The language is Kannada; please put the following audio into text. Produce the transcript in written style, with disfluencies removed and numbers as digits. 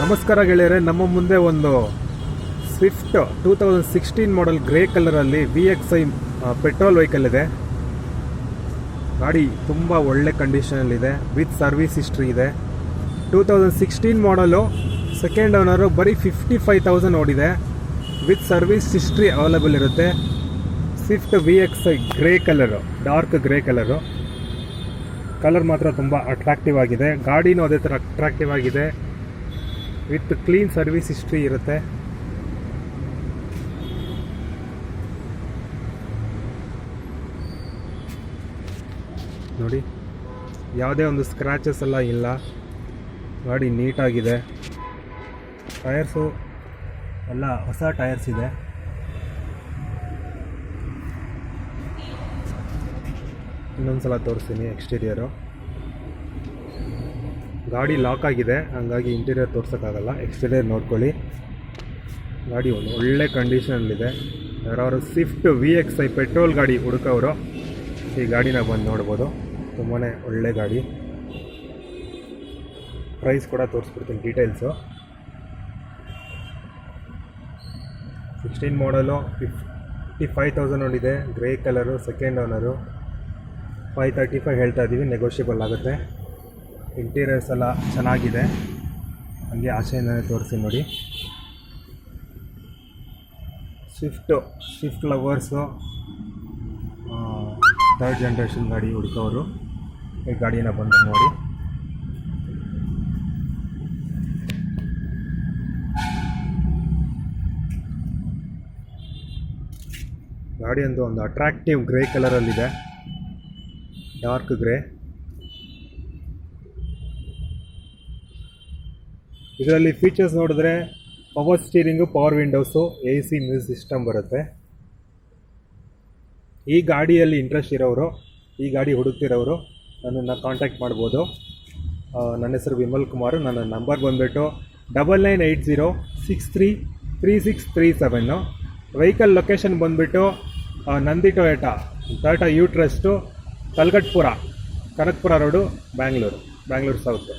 ನಮಸ್ಕಾರ ಗೆಳೆಯರೆ, ನಮ್ಮ ಮುಂದೆ ಒಂದು ಸ್ವಿಫ್ಟ್ 2016 ಮಾಡೆಲ್ ಗ್ರೇ ಕಲರಲ್ಲಿ VXI ಪೆಟ್ರೋಲ್ ವೆಹಿಕಲ್ ಇದೆ. ಗಾಡಿ ತುಂಬ ಒಳ್ಳೆ ಕಂಡೀಷನಲ್ಲಿದೆ, ವಿತ್ ಸರ್ವಿಸ್ ಹಿಸ್ಟ್ರಿ ಇದೆ. 2016 ಮಾಡಲು, ಸೆಕೆಂಡ್ ಓನರು, ಬರೀ 55,000 ಓಡಿದೆ. ವಿತ್ ಸರ್ವಿಸ್ ಹಿಸ್ಟ್ರಿ ಅವೈಲೇಬಲ್ ಇರುತ್ತೆ. Swift VXI grey colour, dark grey colour. Colour ಮಾತ್ರ ತುಂಬ ಅಟ್ರಾಕ್ಟಿವ್ ಆಗಿದೆ. ಗಾಡಿನೂ ಅದೇ ಥರ ಅಟ್ರಾಕ್ಟಿವ್ ಆಗಿದೆ. ವಿತ್ ಕ್ಲೀನ್ ಸರ್ವಿಸ್ ಹಿಸ್ಟ್ರಿ ಇರುತ್ತೆ. ನೋಡಿ, ಯಾವುದೇ ಒಂದು ಸ್ಕ್ರ್ಯಾಚಸ್ ಎಲ್ಲ ಇಲ್ಲ. ಗಾಡಿ ನೀಟಾಗಿದೆ. ಟೈರ್ಸು ಎಲ್ಲ ಹೊಸ ಟೈರ್ಸ್ ಇದೆ. ಇನ್ನೊಂದು ಸಲ ತೋರಿಸ್ತೀನಿ ಎಕ್ಸ್ಟೀರಿಯರು. ಗಾಡಿ ಲಾಕ್ ಆಗಿದೆ, ಹಾಗಾಗಿ ಇಂಟೀರಿಯರ್ ತೋರ್ಸೋಕ್ಕಾಗಲ್ಲ. ಎಕ್ಸ್ಟೀರಿಯರ್ ನೋಡ್ಕೊಳ್ಳಿ. ಗಾಡಿ ಒಂದು ಒಳ್ಳೆ ಕಂಡೀಷನಲ್ಲಿದೆ. ಯಾರು ಸ್ವಿಫ್ಟ್ VXI ಪೆಟ್ರೋಲ್ ಗಾಡಿ ಹುಡುಕೋರು ಈ ಗಾಡಿನ ಬಂದು ನೋಡ್ಬೋದು. ತುಂಬಾ ಒಳ್ಳೆ ಗಾಡಿ. ಪ್ರೈಸ್ ಕೂಡ ತೋರಿಸ್ಬಿಡ್ತೀನಿ, ಡೀಟೇಲ್ಸು. 16 ಮಾಡಲು, 55,000 ನೋಡಿದೆ. Grey colour, second owner. 535 ಹೇಳ್ತಾ ಇದ್ದೀವಿ, ನೆಗೋಷಿಯಬಲ್ ಆಗುತ್ತೆ. ಇಂಟೀರಿಯರ್ಸ್ ಎಲ್ಲ ಚೆನ್ನಾಗಿದೆ. ಹಾಗೆ ಆಚೆಯಿಂದನೇ ತೋರಿಸಿ ನೋಡಿ. ಸ್ವಿಫ್ಟ್ ಲವರ್ಸು, ಥರ್ಡ್ ಜನ್ರೇಷನ್ ಗಾಡಿ ಹುಡುಕೋರು ಈ ಗಾಡಿನ ಬಂದು ನೋಡಿ. ಗಾಡಿ ಅಂತೂ ಒಂದು ಅಟ್ರಾಕ್ಟಿವ್ ಗ್ರೇ ಕಲರಲ್ಲಿದೆ, ಡಾರ್ಕ್ ಗ್ರೇ. ಇದರಲ್ಲಿ ಫೀಚರ್ಸ್ ನೋಡಿದ್ರೆ power steering, power windows, AC music system ಬರುತ್ತೆ. ಈ ಗಾಡಿಯಲ್ಲಿ ಇಂಟ್ರೆಸ್ಟ್ ಇರೋರು, ಈ ಗಾಡಿ ಹುಡುಕ್ತಿರೋರು ನನ್ನನ್ನು ಕಾಂಟ್ಯಾಕ್ಟ್ ಮಾಡ್ಬೋದು. ನನ್ನ ಹೆಸರು ವಿಮಲ್ ಕುಮಾರ್. ನನ್ನ ನಂಬರ್ ಬಂದುಬಿಟ್ಟು 9980633637. ವೆಹಿಕಲ್ ಲೊಕೇಶನ್ ಬಂದುಬಿಟ್ಟು Nandi Toyota U trust, Kalgatpura, Kanakapura road, Bangalore south.